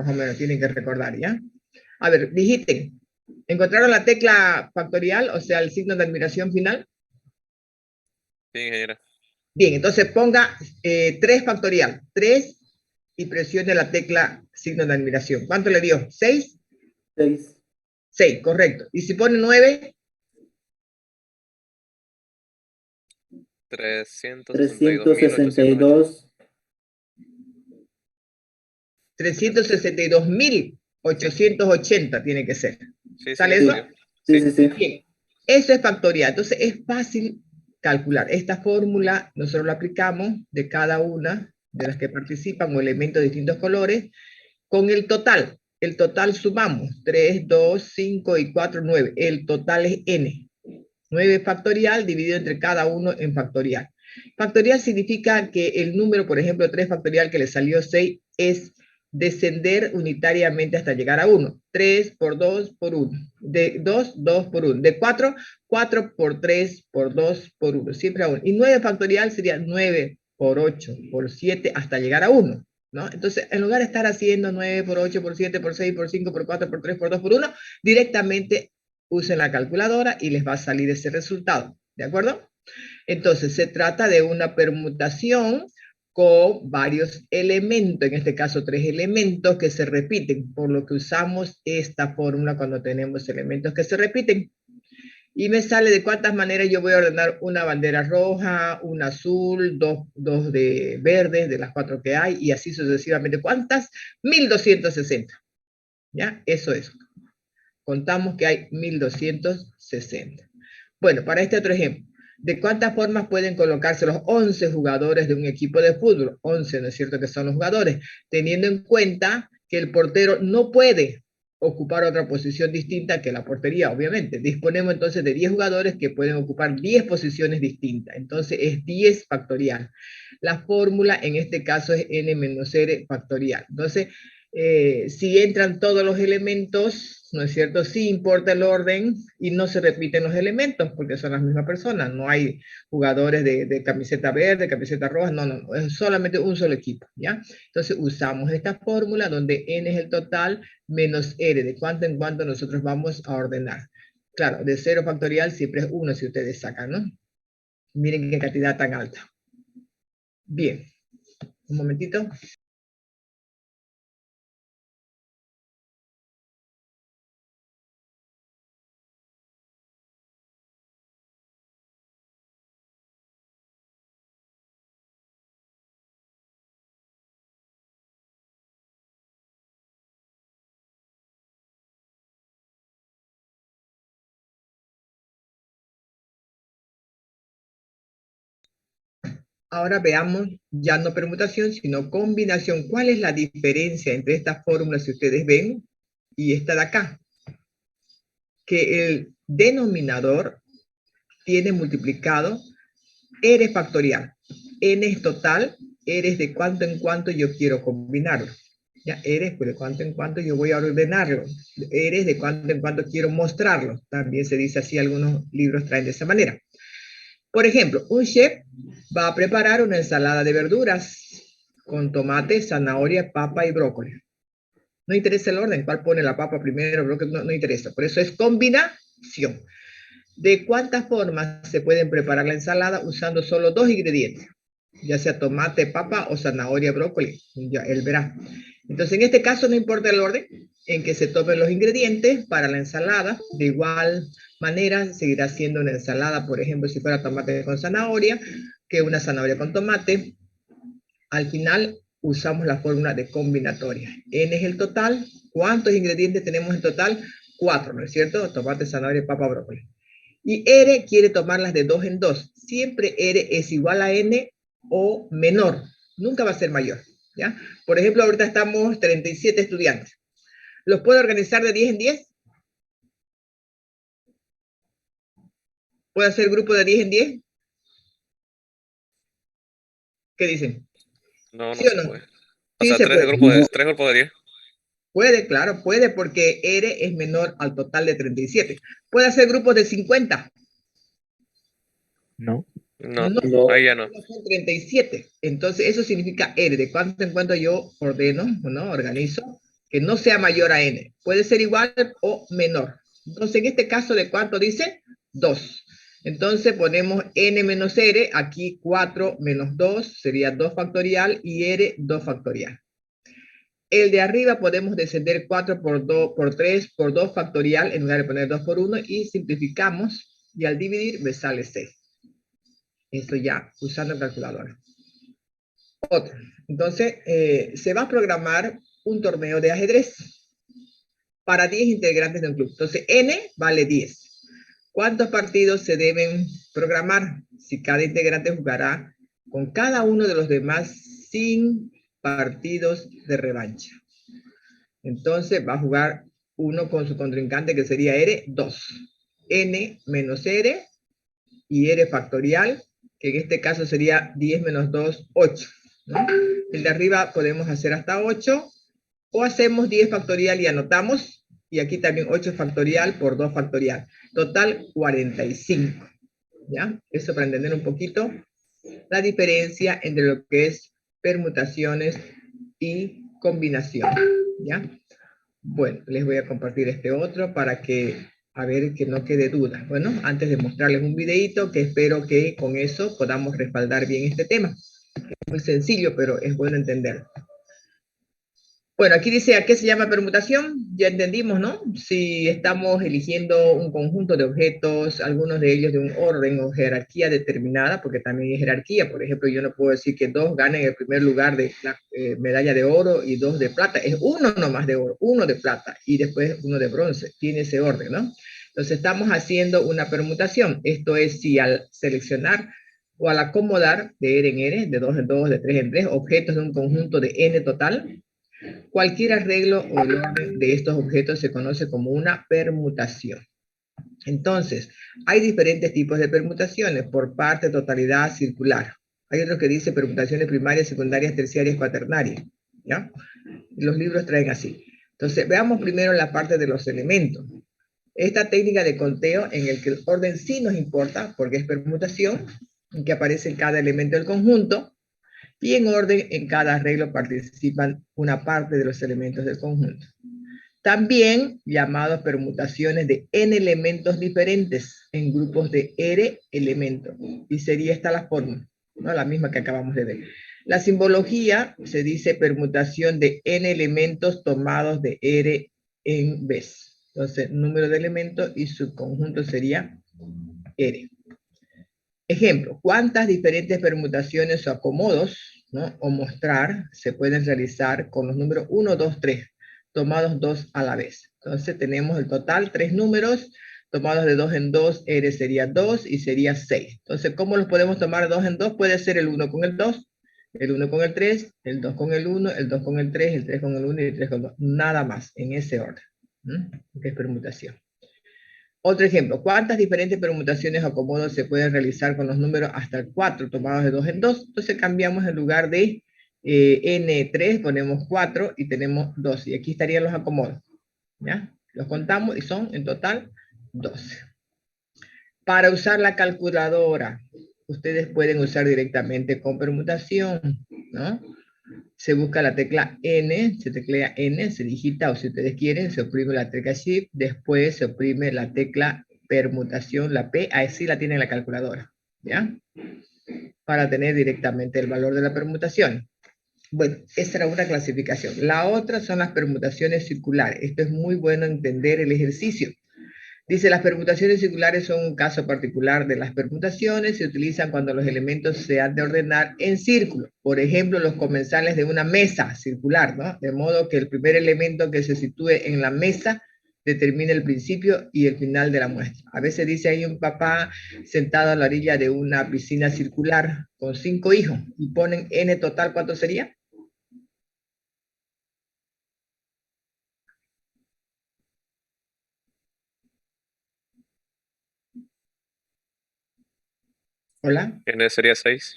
más o menos, tienen que recordar, ¿ya? A ver, digiten. ¿Encontraron la tecla factorial, o sea, el signo de admiración final? Sí, ingeniera. Bien, entonces ponga 3 factorial, 3 y presione la tecla signo de admiración. ¿Cuánto le dio? ¿6? 6. 6, correcto. Y si pone 9, 362.880. 362.880 tiene que ser. Sí, sí, ¿Sale me eso? salió. Sí, Sí. sí, sí. Bien, eso es factorial. Entonces es fácil calcular. Esta fórmula nosotros la aplicamos de cada una de las que participan o elementos de distintos colores con el total. El total sumamos 3, 2, 5 y 4, 9. El total es n. 9 factorial dividido entre cada uno en factorial. Factorial significa que el número, por ejemplo, 3 factorial que le salió 6 es descender unitariamente hasta llegar a 1. 3 por 2 por 1. De 2, 2 por 1. De 4, 4 por 3 por 2 por 1. Siempre a 1. Y 9 factorial sería 9 por 8 por 7 hasta llegar a 1. ¿No? Entonces, en lugar de estar haciendo 9 por 8 por 7 por 6 por 5 por 4 por 3 por 2 por 1, directamente usen la calculadora y les va a salir ese resultado. ¿De acuerdo? Entonces, se trata de una permutación con varios elementos, en este caso 3 elementos que se repiten, por lo que usamos esta fórmula cuando tenemos elementos que se repiten. Y me sale de cuántas maneras yo voy a ordenar una bandera roja, una azul, dos de verdes, de las 4 que hay, y así sucesivamente. ¿Cuántas? 1260. ¿Ya? Eso es. Contamos que hay 1260. Bueno, para este otro ejemplo, ¿de cuántas formas pueden colocarse los 11 jugadores de un equipo de fútbol? 11, ¿no es cierto que son los jugadores? Teniendo en cuenta que el portero no puede ocupar otra posición distinta que la portería, obviamente. Disponemos entonces de 10 jugadores que pueden ocupar 10 posiciones distintas. Entonces es 10 factorial. La fórmula en este caso es n menos r factorial. Entonces, si entran todos los elementos, ¿no es cierto? Sí importa el orden y no se repiten los elementos porque son las mismas personas. No hay jugadores de camiseta verde, camiseta roja, no, no, no, es solamente un solo equipo, ¿ya? Entonces usamos esta fórmula donde n es el total menos r, de cuánto en cuánto nosotros vamos a ordenar. Claro, de 0 factorial siempre es 1 si ustedes sacan, ¿no? Miren qué cantidad tan alta. Bien, un momentito. Ahora veamos ya no permutación, sino combinación. ¿Cuál es la diferencia entre estas fórmulas que ustedes ven y esta de acá? Que el denominador tiene multiplicado r factorial. N es total, r es de cuánto en cuánto yo quiero combinarlo. Ya, r es de cuánto en cuánto yo voy a ordenarlo. R es de cuánto en cuánto quiero mostrarlo. También se dice así, algunos libros traen de esa manera. Por ejemplo, un chef va a preparar una ensalada de verduras con tomate, zanahoria, papa y brócoli. No interesa el orden, cuál pone la papa primero, brócoli, no interesa. Por eso es combinación. ¿De cuántas formas se pueden preparar la ensalada usando solo 2 ingredientes? Ya sea tomate, papa o zanahoria, brócoli. Ya él verá. Entonces, en este caso no importa el orden en que se tomen los ingredientes para la ensalada. De igual manera, seguirá siendo una ensalada, por ejemplo, si fuera tomate con zanahoria, que una zanahoria con tomate. Al final, usamos la fórmula de combinatoria. N es el total. ¿Cuántos ingredientes tenemos en total? 4, ¿no es cierto? Tomate, zanahoria, papa, brócoli. Y R quiere tomarlas de 2 en 2. Siempre R es igual a N o menor. Nunca va a ser mayor. ¿Ya? Por ejemplo, ahorita estamos 37 estudiantes. ¿Los puedo organizar de 10 en 10? ¿Puedo hacer grupo de 10 en 10? ¿Qué dicen? No, no ¿Sí o se no? puede. O Sí sea, se puede. tres grupos de 10. Puede, claro, puede porque R es menor al total de 37. ¿Puede hacer grupos de 50? No. No, No, No. ahí ya no. son 37. Entonces, eso significa R, de cuánto en cuánto yo ordeno, ¿no? Organizo. que no sea mayor a n. Puede ser igual o menor. Entonces, en este caso, ¿de cuánto dice? 2. Entonces, ponemos n menos r, aquí 4 menos 2, sería 2 factorial, y r 2 factorial. El de arriba podemos descender 4 por 2, por 3, por 2 factorial, en lugar de poner 2 por 1, y simplificamos, y al dividir me sale 6. Esto ya, usando calculadora. Otro. Entonces, se va a programar un torneo de ajedrez para 10 integrantes de un club. Entonces, n vale 10. ¿Cuántos partidos se deben programar? Si cada integrante jugará con cada uno de los demás sin partidos de revancha. Entonces, va a jugar uno con su contrincante, que sería r, 2. N menos r y r factorial, que en este caso sería 10 menos 2, 8. ¿No? El de arriba podemos hacer hasta 8, o hacemos 10 factorial y anotamos, y aquí también 8 factorial por 2 factorial. Total, 45. ¿Ya? Eso para entender un poquito la diferencia entre lo que es permutaciones y combinación. ¿Ya? Bueno, les voy a compartir este otro para que, a ver, que no quede duda. Bueno, antes de mostrarles un videito que espero que con eso podamos respaldar bien este tema. Es muy sencillo, pero es bueno entenderlo. Bueno, aquí dice, ¿a qué se llama permutación? Ya entendimos, ¿no? Si estamos eligiendo un conjunto de objetos, algunos de ellos de un orden o jerarquía determinada, porque también hay jerarquía. Por ejemplo, yo no puedo decir que 2 ganen el primer lugar de la medalla de oro y 2 de plata. Es uno nomás de oro, uno de plata y después uno de bronce. Tiene ese orden, ¿no? Entonces estamos haciendo una permutación. Esto es si al seleccionar o al acomodar de R en R, de 2 en 2, de 3 en 3, objetos de un conjunto de N total, cualquier arreglo o el orden de estos objetos se conoce como una permutación. Entonces, hay diferentes tipos de permutaciones por parte, totalidad, circular. Hay otro que dice permutaciones primarias, secundarias, terciarias, cuaternarias. ¿Ya? Los libros traen así. Entonces, veamos primero la parte de los elementos. Esta técnica de conteo en el que el orden sí nos importa, porque es permutación, en que aparece en cada elemento del conjunto, y en orden en cada arreglo participan una parte de los elementos del conjunto. También llamados permutaciones de n elementos diferentes en grupos de r elementos. Y sería esta la fórmula, ¿no? La misma que acabamos de ver. La simbología se dice permutación de n elementos tomados de r en vez. Entonces, número de elementos y su conjunto sería r. Ejemplo, ¿cuántas diferentes permutaciones o acomodos, ¿no? o mostrar se pueden realizar con los números 1, 2, 3, tomados 2 a la vez? Entonces tenemos el total, 3 números, tomados de 2 en 2, R sería 2 y sería 6. Entonces, ¿cómo los podemos tomar 2 en 2? Puede ser el 1 con el 2, el 1 con el 3, el 2 con el 1, el 2 con el 3, el 3 con el 1 y el 3 con el 2. Nada más, en ese orden. Que es permutación. Otro ejemplo, ¿cuántas diferentes permutaciones o acomodos se pueden realizar con los números hasta el 4 tomados de 2 en 2? Entonces cambiamos en lugar de N3, ponemos 4 y tenemos 2. Y aquí estarían los acomodos. ¿Ya? Los contamos y son en total 12. Para usar la calculadora, ustedes pueden usar directamente con permutación, ¿no? Se busca la tecla N, se teclea N, se digita, o si ustedes quieren, se oprime la tecla Shift, después se oprime la tecla permutación, la P, así la tiene la calculadora, ¿ya? Para tener directamente el valor de la permutación. Bueno, esa era una clasificación. La otra son las permutaciones circulares. Esto es muy bueno entender el ejercicio. Dice, las permutaciones circulares son un caso particular de las permutaciones, se utilizan cuando los elementos se han de ordenar en círculo. Por ejemplo, los comensales de una mesa circular, ¿no? De modo que el primer elemento que se sitúe en la mesa determina el principio y el final de la muestra. A veces dice, hay un papá sentado a la orilla de una piscina circular con 5 hijos y ponen n total, ¿cuánto sería? ¿Hola? N sería 6.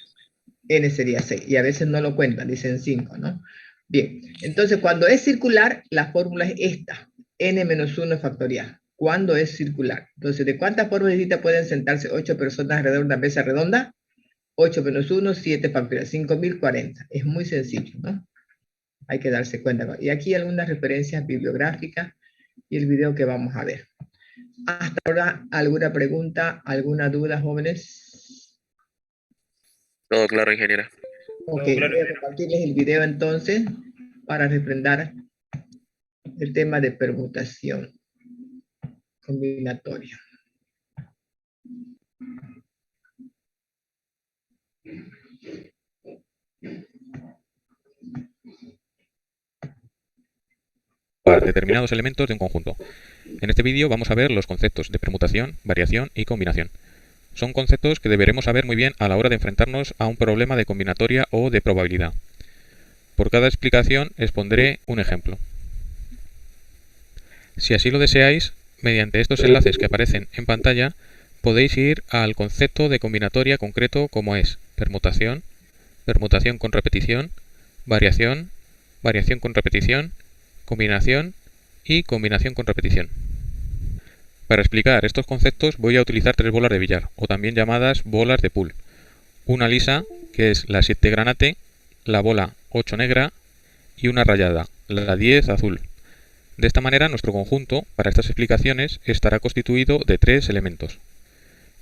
N sería 6, y a veces no lo cuentan, dicen 5, ¿no? Bien, entonces cuando es circular, la fórmula es esta, n menos 1 factorial. Cuando es circular. Entonces, ¿de cuántas formas distintas pueden sentarse 8 personas alrededor de una mesa redonda? 8 menos 1, 7 factorial, 5040. Es muy sencillo, ¿no? Hay que darse cuenta. Y aquí algunas referencias bibliográficas y el video que vamos a ver. Hasta ahora, ¿alguna pregunta, alguna duda, jóvenes? Todo claro, ingeniera. Ok, voy a compartirles el video entonces para refrendar el tema de permutación combinatoria. Determinados elementos de un conjunto. En este vídeo vamos a ver los conceptos de permutación, variación y combinación. Son conceptos que deberemos saber muy bien a la hora de enfrentarnos a un problema de combinatoria o de probabilidad. Por cada explicación expondré un ejemplo. Si así lo deseáis, mediante estos enlaces que aparecen en pantalla, podéis ir al concepto de combinatoria concreto como es permutación, permutación con repetición, variación, variación con repetición, combinación y combinación con repetición. Para explicar estos conceptos voy a utilizar tres bolas de billar, o también llamadas bolas de pool. Una lisa, que es la 7 granate, la bola 8 negra y una rayada, la 10 azul. De esta manera nuestro conjunto, para estas explicaciones, estará constituido de tres elementos.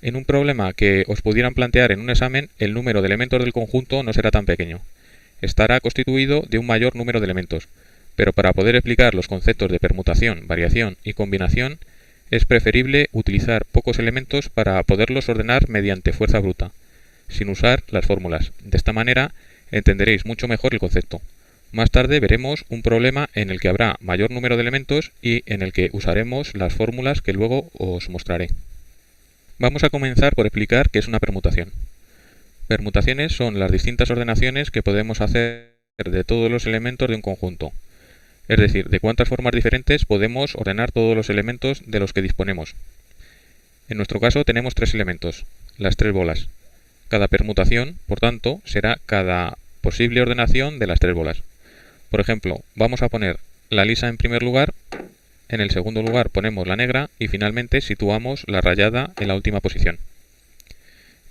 En un problema que os pudieran plantear en un examen, el número de elementos del conjunto no será tan pequeño. Estará constituido de un mayor número de elementos, pero para poder explicar los conceptos de permutación, variación y combinación, es preferible utilizar pocos elementos para poderlos ordenar mediante fuerza bruta, sin usar las fórmulas. De esta manera entenderéis mucho mejor el concepto. Más tarde veremos un problema en el que habrá mayor número de elementos y en el que usaremos las fórmulas que luego os mostraré. Vamos a comenzar por explicar qué es una permutación. Permutaciones son las distintas ordenaciones que podemos hacer de todos los elementos de un conjunto. Es decir, de cuántas formas diferentes podemos ordenar todos los elementos de los que disponemos. En nuestro caso tenemos tres elementos, las tres bolas. Cada permutación, por tanto, será cada posible ordenación de las tres bolas. Por ejemplo, vamos a poner la lisa en primer lugar, en el segundo lugar ponemos la negra y finalmente situamos la rayada en la última posición.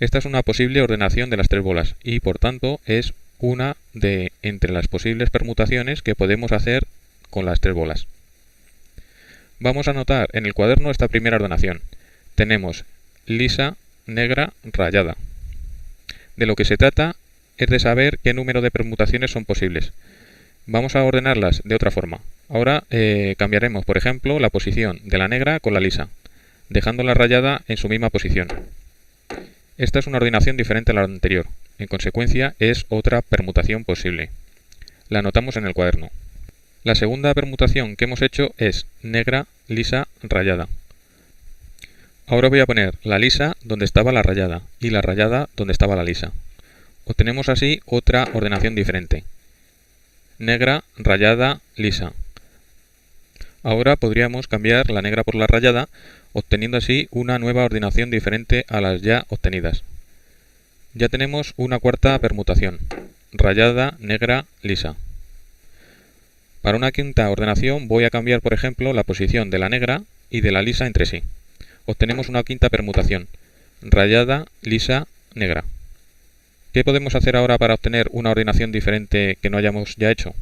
Esta es una posible ordenación de las tres bolas y, por tanto, es una de entre las posibles permutaciones que podemos hacer con las tres bolas. Vamos a anotar en el cuaderno esta primera ordenación. Tenemos lisa, negra, rayada. De lo que se trata es de saber qué número de permutaciones son posibles. Vamos a ordenarlas de otra forma. Ahora cambiaremos, por ejemplo, la posición de la negra con la lisa, dejando la rayada en su misma posición. Esta es una ordenación diferente a la anterior. En consecuencia, es otra permutación posible. La anotamos en el cuaderno. La segunda permutación que hemos hecho es negra, lisa, rayada. Ahora voy a poner la lisa donde estaba la rayada y la rayada donde estaba la lisa. Obtenemos así otra ordenación diferente. Negra, rayada, lisa. Ahora podríamos cambiar la negra por la rayada, obteniendo así una nueva ordenación diferente a las ya obtenidas. Ya tenemos una cuarta permutación, rayada, negra, lisa. Para una quinta ordenación voy a cambiar, por ejemplo, la posición de la negra y de la lisa entre sí. Obtenemos una quinta permutación, rayada, lisa, negra. ¿Qué podemos hacer ahora para obtener una ordenación diferente que no hayamos ya hecho?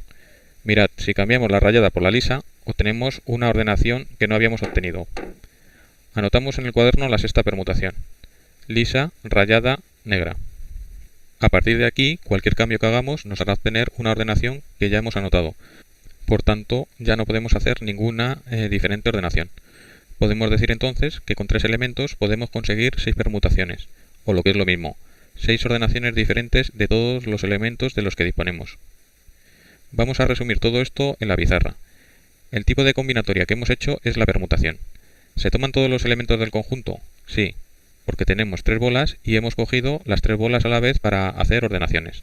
Mirad, si cambiamos la rayada por la lisa, obtenemos una ordenación que no habíamos obtenido. Anotamos en el cuaderno la sexta permutación, lisa, rayada, negra. A partir de aquí, cualquier cambio que hagamos nos hará obtener una ordenación que ya hemos anotado. Por tanto, ya no podemos hacer ninguna diferente ordenación. Podemos decir entonces que con tres elementos podemos conseguir 6 permutaciones, o lo que es lo mismo, 6 ordenaciones diferentes de todos los elementos de los que disponemos. Vamos a resumir todo esto en la pizarra. El tipo de combinatoria que hemos hecho es la permutación. ¿Se toman todos los elementos del conjunto? Sí, porque tenemos tres bolas y hemos cogido las tres bolas a la vez para hacer ordenaciones.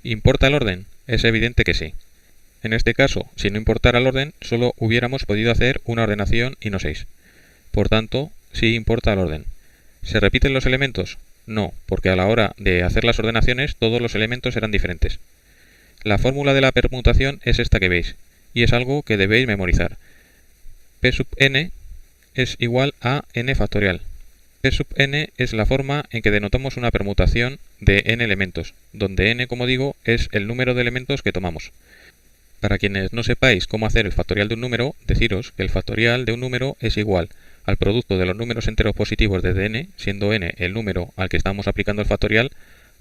¿Importa el orden? Es evidente que sí. En este caso, si no importara el orden, solo hubiéramos podido hacer una ordenación y no 6. Por tanto, sí importa el orden. ¿Se repiten los elementos? No, porque a la hora de hacer las ordenaciones todos los elementos eran diferentes. La fórmula de la permutación es esta que veis, y es algo que debéis memorizar. P sub n es igual a n factorial. P sub n es la forma en que denotamos una permutación de n elementos, donde n, como digo, es el número de elementos que tomamos. Para quienes no sepáis cómo hacer el factorial de un número, deciros que el factorial de un número es igual al producto de los números enteros positivos desde n, siendo n el número al que estamos aplicando el factorial,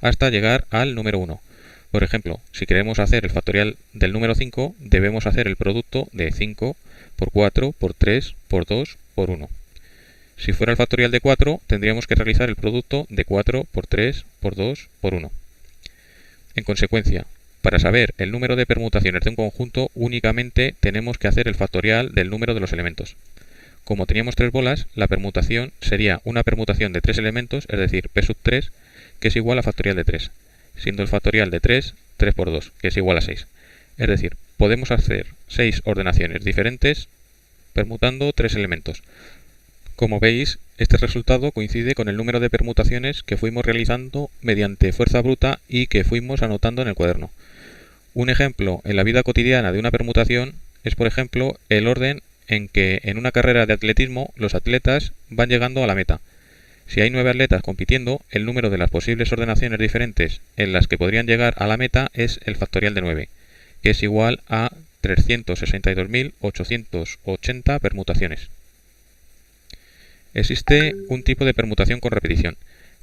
hasta llegar al número 1. Por ejemplo, si queremos hacer el factorial del número 5, debemos hacer el producto de 5 por 4 por 3 por 2 por 1. Si fuera el factorial de 4, tendríamos que realizar el producto de 4 por 3 por 2 por 1. En consecuencia, para saber el número de permutaciones de un conjunto, únicamente tenemos que hacer el factorial del número de los elementos. Como teníamos 3 bolas, la permutación sería una permutación de 3 elementos, es decir, p sub 3, que es igual a factorial de 3, siendo el factorial de 3, 3 por 2, que es igual a 6. Es decir, podemos hacer 6 ordenaciones diferentes permutando 3 elementos. Como veis, este resultado coincide con el número de permutaciones que fuimos realizando mediante fuerza bruta y que fuimos anotando en el cuaderno. Un ejemplo en la vida cotidiana de una permutación es, por ejemplo, el orden en que en una carrera de atletismo los atletas van llegando a la meta. Si hay 9 atletas compitiendo, el número de las posibles ordenaciones diferentes en las que podrían llegar a la meta es el factorial de 9, que es igual a 362.880 permutaciones. Existe un tipo de permutación con repetición.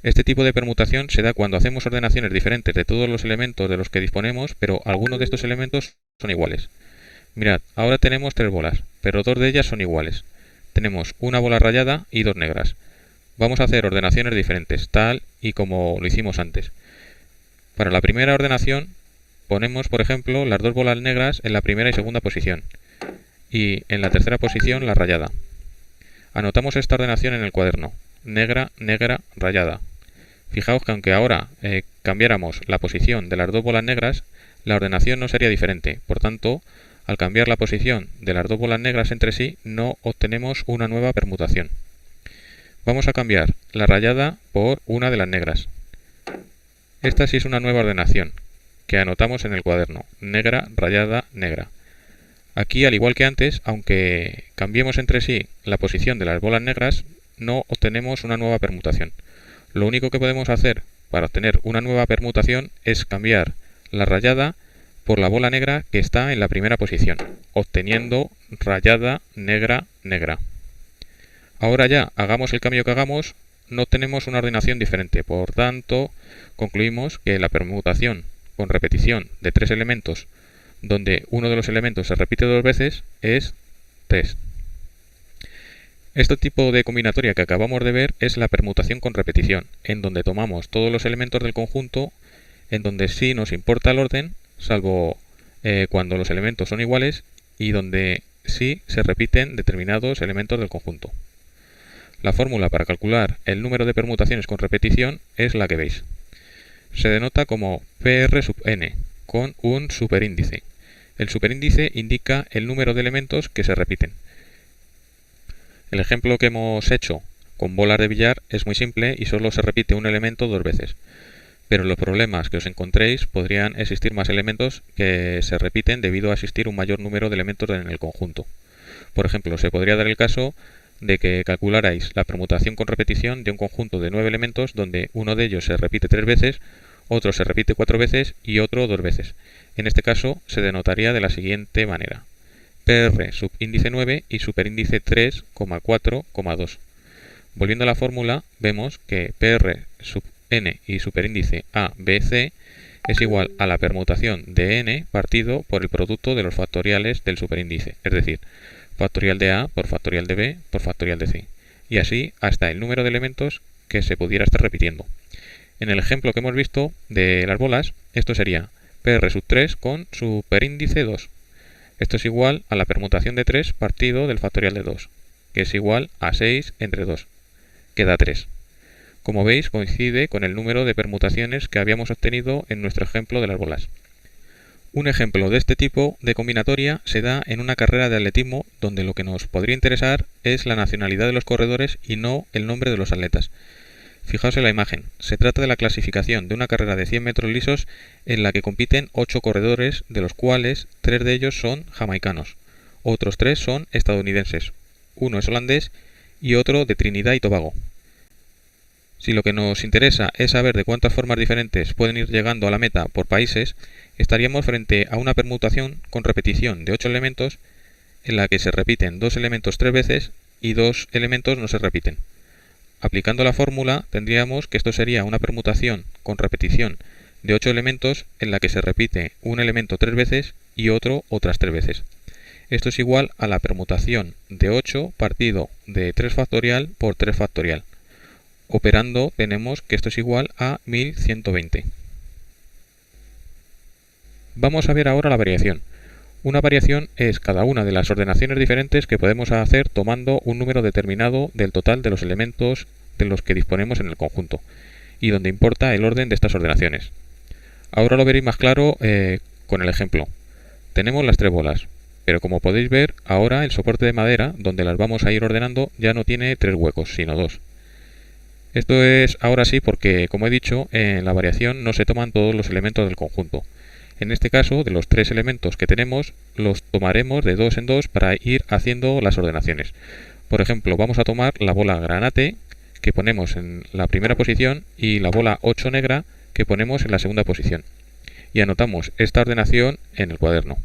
Este tipo de permutación se da cuando hacemos ordenaciones diferentes de todos los elementos de los que disponemos, pero algunos de estos elementos son iguales. Mirad, ahora tenemos 3 bolas, pero 2 de ellas son iguales. Tenemos una bola rayada y 2 negras. Vamos a hacer ordenaciones diferentes, tal y como lo hicimos antes. Para la primera ordenación, ponemos, por ejemplo, las 2 bolas negras en la primera y segunda posición, y en la tercera posición la rayada. Anotamos esta ordenación en el cuaderno, negra, negra, rayada. Fijaos que aunque ahora cambiáramos la posición de las 2 bolas negras, la ordenación no sería diferente. Por tanto, al cambiar la posición de las 2 bolas negras entre sí, no obtenemos una nueva permutación. Vamos a cambiar la rayada por una de las negras. Esta sí es una nueva ordenación, que anotamos en el cuaderno, negra, rayada, negra. Aquí, al igual que antes, aunque cambiemos entre sí la posición de las bolas negras, no obtenemos una nueva permutación. Lo único que podemos hacer para obtener una nueva permutación es cambiar la rayada por la bola negra que está en la primera posición, obteniendo rayada, negra, negra. Ahora ya, hagamos el cambio que hagamos, no obtenemos una ordenación diferente. Por tanto, concluimos que la permutación con repetición de 3 elementos, donde uno de los elementos se repite 2 veces, es 3. Este tipo de combinatoria que acabamos de ver es la permutación con repetición, en donde tomamos todos los elementos del conjunto, en donde sí nos importa el orden, salvo cuando los elementos son iguales, y donde sí se repiten determinados elementos del conjunto. La fórmula para calcular el número de permutaciones con repetición es la que veis. Se denota como PR sub n, con un superíndice. El superíndice indica el número de elementos que se repiten. El ejemplo que hemos hecho con bolas de billar es muy simple y solo se repite un elemento 2 veces. Pero en los problemas que os encontréis podrían existir más elementos que se repiten debido a existir un mayor número de elementos en el conjunto. Por ejemplo, se podría dar el caso de que calcularais la permutación con repetición de un conjunto de 9 elementos donde uno de ellos se repite 3 veces, otro se repite 4 veces y otro 2 veces. En este caso se denotaría de la siguiente manera: PR subíndice 9 y superíndice 3,4,2. Volviendo a la fórmula, vemos que PR sub n y superíndice A, B, C es igual a la permutación de n partido por el producto de los factoriales del superíndice, es decir, factorial de A por factorial de B por factorial de C, y así hasta el número de elementos que se pudiera estar repitiendo. En el ejemplo que hemos visto de las bolas, esto sería PR sub 3 con superíndice 2. Esto es igual a la permutación de 3 partido del factorial de 2, que es igual a 6 entre 2, que da 3. Como veis, coincide con el número de permutaciones que habíamos obtenido en nuestro ejemplo de las bolas. Un ejemplo de este tipo de combinatoria se da en una carrera de atletismo donde lo que nos podría interesar es la nacionalidad de los corredores y no el nombre de los atletas. Fijaos en la imagen, se trata de la clasificación de una carrera de 100 metros lisos en la que compiten 8 corredores, de los cuales 3 de ellos son jamaicanos, otros 3 son estadounidenses, uno es holandés y otro de Trinidad y Tobago. Si lo que nos interesa es saber de cuántas formas diferentes pueden ir llegando a la meta por países, estaríamos frente a una permutación con repetición de 8 elementos en la que se repiten 2 elementos 3 veces y 2 elementos no se repiten. Aplicando la fórmula tendríamos que esto sería una permutación con repetición de 8 elementos en la que se repite un elemento 3 veces y otro otras 3 veces. Esto es igual a la permutación de 8 partido de 3 factorial por 3 factorial. Operando tenemos que esto es igual a 1120. Vamos a ver ahora la variación. Una variación es cada una de las ordenaciones diferentes que podemos hacer tomando un número determinado del total de los elementos de los que disponemos en el conjunto, y donde importa el orden de estas ordenaciones. Ahora lo veréis más claro con el ejemplo. Tenemos las 3 bolas, pero como podéis ver, ahora el soporte de madera, donde las vamos a ir ordenando, ya no tiene 3 huecos, sino 2. Esto es ahora sí porque, como he dicho, en la variación no se toman todos los elementos del conjunto. En este caso, de los 3 elementos que tenemos, los tomaremos de 2 en 2 para ir haciendo las ordenaciones. Por ejemplo, vamos a tomar la bola granate, que ponemos en la primera posición, y la bola 8 negra, que ponemos en la segunda posición. Y anotamos esta ordenación en el cuaderno.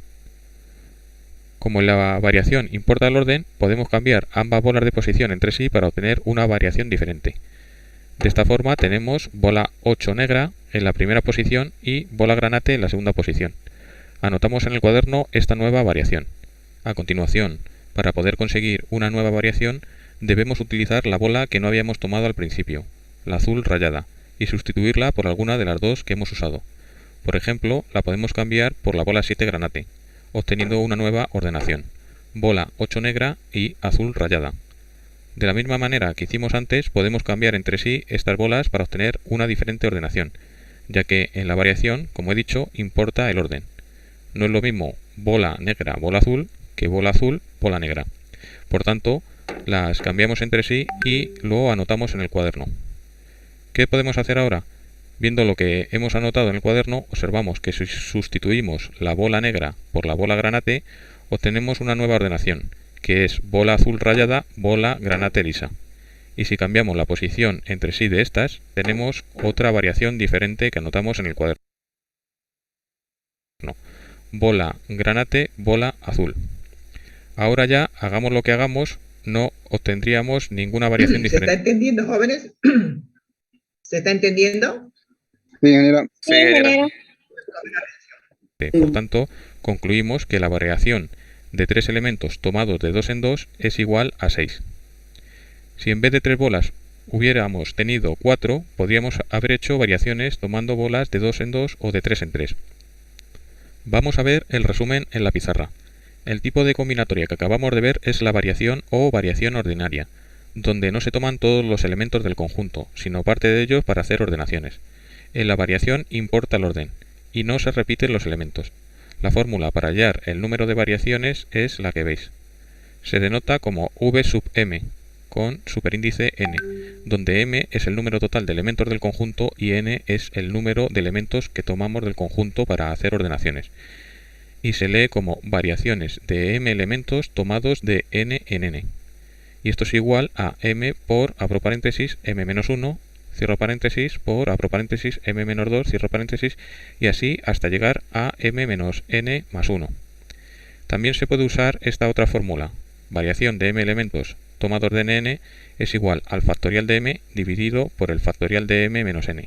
Como en la variación importa el orden, podemos cambiar ambas bolas de posición entre sí para obtener una variación diferente. De esta forma tenemos bola 8 negra en la primera posición y bola granate en la segunda posición. Anotamos en el cuaderno esta nueva variación. A continuación, para poder conseguir una nueva variación, debemos utilizar la bola que no habíamos tomado al principio, la azul rayada, y sustituirla por alguna de las dos que hemos usado. Por ejemplo, la podemos cambiar por la bola 7 granate, obteniendo una nueva ordenación, bola 8 negra y azul rayada. De la misma manera que hicimos antes, podemos cambiar entre sí estas bolas para obtener una diferente ordenación, ya que en la variación, como he dicho, importa el orden. No es lo mismo bola negra, bola azul, que bola azul, bola negra. Por tanto, las cambiamos entre sí y lo anotamos en el cuaderno. ¿Qué podemos hacer ahora? Viendo lo que hemos anotado en el cuaderno, observamos que si sustituimos la bola negra por la bola granate, obtenemos una nueva ordenación, que es bola azul rayada, bola granate lisa. Y si cambiamos la posición entre sí de estas, tenemos otra variación diferente que anotamos en el cuaderno. Bola granate, bola azul. Ahora ya, hagamos lo que hagamos, no obtendríamos ninguna variación diferente. ¿Se está entendiendo, jóvenes? ¿Se está entendiendo? Sí, ingeniero. Sí, ingeniera. Por tanto, concluimos que la variación de 3 elementos tomados de 2 en 2 es igual a 6. Si en vez de 3 bolas hubiéramos tenido 4, podríamos haber hecho variaciones tomando bolas de 2 en 2 o de 3 en 3. Vamos a ver el resumen en la pizarra. El tipo de combinatoria que acabamos de ver es la variación o variación ordinaria, donde no se toman todos los elementos del conjunto, sino parte de ellos para hacer ordenaciones. En la variación importa el orden, y no se repiten los elementos. La fórmula para hallar el número de variaciones es la que veis. Se denota como v sub m, con superíndice n, donde m es el número total de elementos del conjunto y n es el número de elementos que tomamos del conjunto para hacer ordenaciones. Y se lee como variaciones de m elementos tomados de n en n. Y esto es igual a m por, abro paréntesis, m menos 1, cierro paréntesis, por, abro paréntesis, m menos 2, cierro paréntesis, y así hasta llegar a m menos n más 1. También se puede usar esta otra fórmula. Variación de m elementos tomados de n es igual al factorial de m dividido por el factorial de m menos n.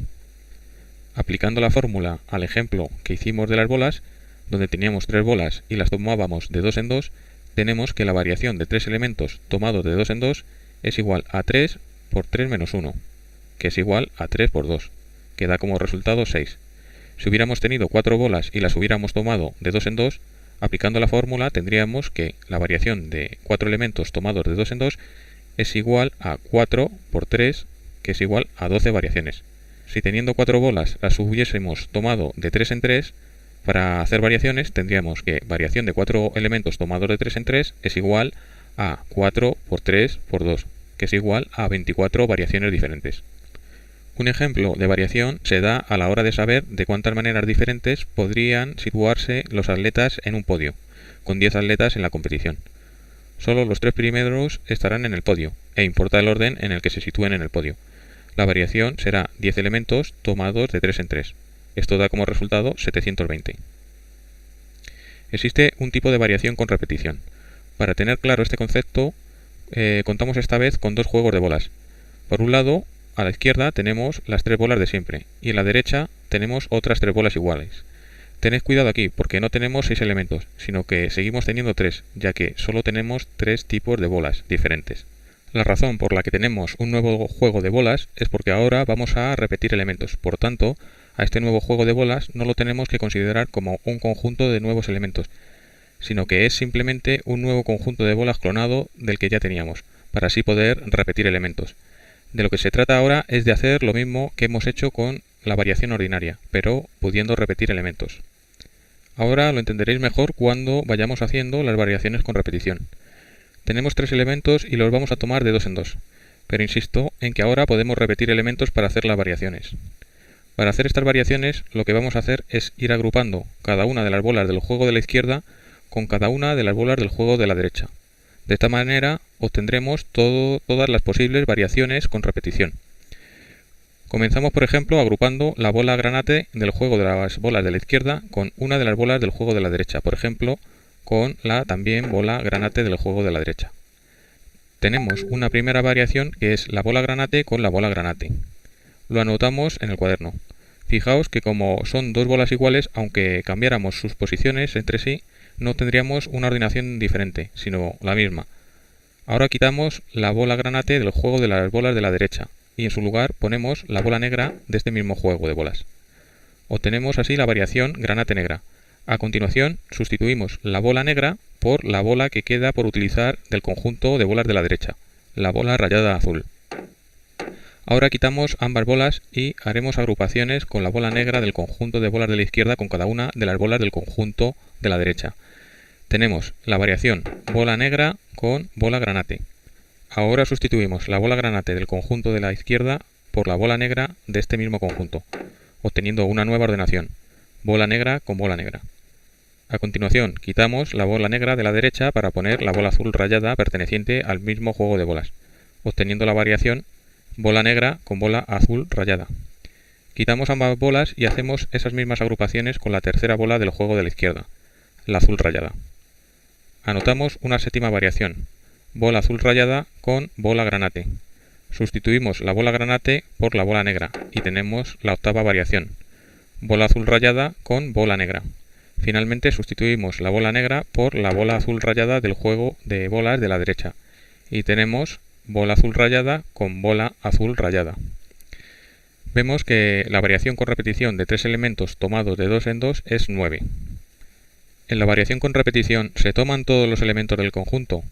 Aplicando la fórmula al ejemplo que hicimos de las bolas, donde teníamos 3 bolas y las tomábamos de 2 en 2, tenemos que la variación de 3 elementos tomados de 2 en 2 es igual a 3 por 3 menos 1, que es igual a 3 por 2, que da como resultado 6. Si hubiéramos tenido 4 bolas y las hubiéramos tomado de 2 en 2, aplicando la fórmula tendríamos que la variación de 4 elementos tomados de 2 en 2 es igual a 4 por 3, que es igual a 12 variaciones. Si teniendo 4 bolas las hubiésemos tomado de 3 en 3, para hacer variaciones tendríamos que variación de 4 elementos tomados de 3 en 3 es igual a 4 por 3 por 2, que es igual a 24 variaciones diferentes. Un ejemplo de variación se da a la hora de saber de cuántas maneras diferentes podrían situarse los atletas en un podio, con 10 atletas en la competición. Solo los 3 primeros estarán en el podio, e importa el orden en el que se sitúen en el podio. La variación será 10 elementos tomados de 3 en 3. Esto da como resultado 720. Existe un tipo de variación con repetición. Para tener claro este concepto, contamos esta vez con dos juegos de bolas. Por un lado, a la izquierda tenemos las 3 bolas de siempre, y a la derecha tenemos otras 3 bolas iguales. Tened cuidado aquí, porque no tenemos 6 elementos, sino que seguimos teniendo 3, ya que solo tenemos 3 tipos de bolas diferentes. La razón por la que tenemos un nuevo juego de bolas es porque ahora vamos a repetir elementos. Por tanto, a este nuevo juego de bolas no lo tenemos que considerar como un conjunto de nuevos elementos, sino que es simplemente un nuevo conjunto de bolas clonado del que ya teníamos, para así poder repetir elementos. De lo que se trata ahora es de hacer lo mismo que hemos hecho con la variación ordinaria, pero pudiendo repetir elementos. Ahora lo entenderéis mejor cuando vayamos haciendo las variaciones con repetición. Tenemos 3 elementos y los vamos a tomar de 2 en 2, pero insisto en que ahora podemos repetir elementos para hacer las variaciones. Para hacer estas variaciones lo que vamos a hacer es ir agrupando cada una de las bolas del juego de la izquierda con cada una de las bolas del juego de la derecha. De esta manera obtendremos todas las posibles variaciones con repetición. Comenzamos, por ejemplo, agrupando la bola granate del juego de las bolas de la izquierda con una de las bolas del juego de la derecha, por ejemplo, con la también bola granate del juego de la derecha. Tenemos una primera variación que es la bola granate con la bola granate. Lo anotamos en el cuaderno. Fijaos que como son dos bolas iguales, aunque cambiáramos sus posiciones entre sí, no tendríamos una ordenación diferente, sino la misma. Ahora quitamos la bola granate del juego de las bolas de la derecha y en su lugar ponemos la bola negra de este mismo juego de bolas. Obtenemos así la variación granate negra. A continuación sustituimos la bola negra por la bola que queda por utilizar del conjunto de bolas de la derecha, la bola rayada azul. Ahora quitamos ambas bolas y haremos agrupaciones con la bola negra del conjunto de bolas de la izquierda con cada una de las bolas del conjunto de la derecha. Tenemos la variación bola negra con bola granate. Ahora sustituimos la bola granate del conjunto de la izquierda por la bola negra de este mismo conjunto, obteniendo una nueva ordenación, bola negra con bola negra. A continuación, quitamos la bola negra de la derecha para poner la bola azul rayada perteneciente al mismo juego de bolas, obteniendo la variación bola negra con bola azul rayada. Quitamos ambas bolas y hacemos esas mismas agrupaciones con la tercera bola del juego de la izquierda, la azul rayada. Anotamos una séptima variación, bola azul rayada con bola granate. Sustituimos la bola granate por la bola negra y tenemos la octava variación, bola azul rayada con bola negra. Finalmente sustituimos la bola negra por la bola azul rayada del juego de bolas de la derecha y tenemos bola azul rayada con bola azul rayada. Vemos que la variación con repetición de 3 elementos tomados de 2 en 2 es 9. ¿En la variación con repetición se toman todos los elementos del conjunto?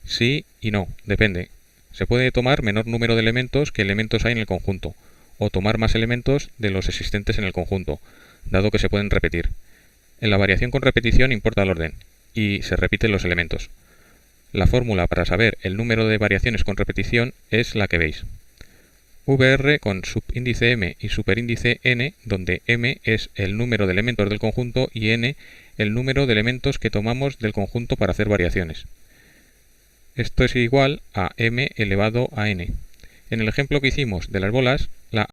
Sí y no, depende. Se puede tomar menor número de elementos que elementos hay en el conjunto, o tomar más elementos de los existentes en el conjunto, dado que se pueden repetir. En la variación con repetición importa el orden, y se repiten los elementos. La fórmula para saber el número de variaciones con repetición es la que veis. VR con subíndice m y superíndice n, donde m es el número de elementos del conjunto y n el número de elementos que tomamos del conjunto para hacer variaciones. Esto es igual a m elevado a n. En el ejemplo que hicimos de las bolas, la